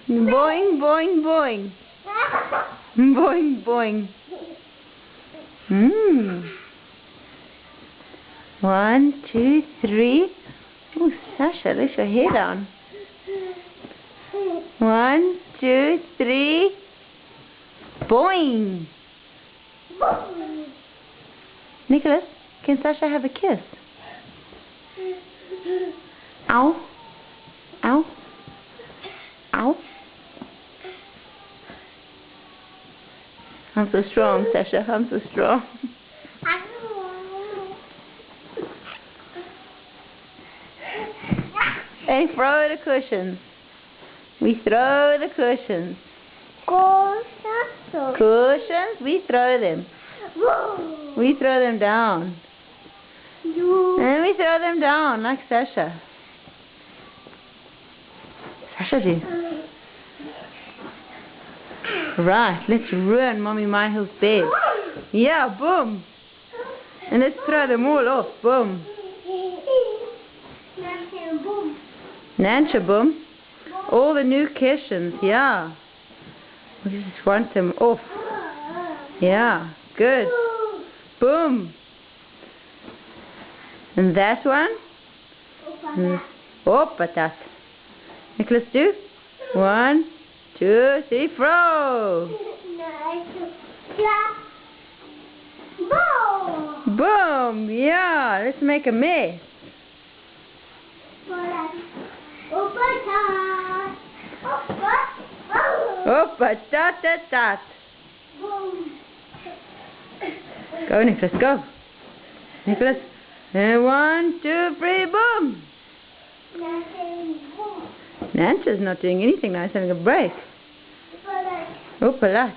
Boing, boing, boing. Boing, boing. One, two, three. Oh, Sasha, let your hair down. 1, 2, 3. Boing. Nicholas, can Sasha have a kiss? Ow. Ow. Ow. I'm so strong, Sasha. I'm so strong. Hey, throw the cushions. We throw the cushions. Cushions, we throw them. We throw them down. And we throw them down like Sasha. Sasha do. Right, let's ruin Mommy Myhill's bed. Yeah, boom. And let's throw them all off. Boom. Nancha boom. All the new cushions, yeah. We just want them off. Yeah, good. Boom. And that one? Oh, patat. Nicholas, do. 1, 2, 3, throw. Boom. Yeah, let's make a mess. Oh, patat. Go, Nicholas, go. Nicholas. And 1, 2, 3, boom. Nancha's not doing anything now, he's having a break. Oh, palat.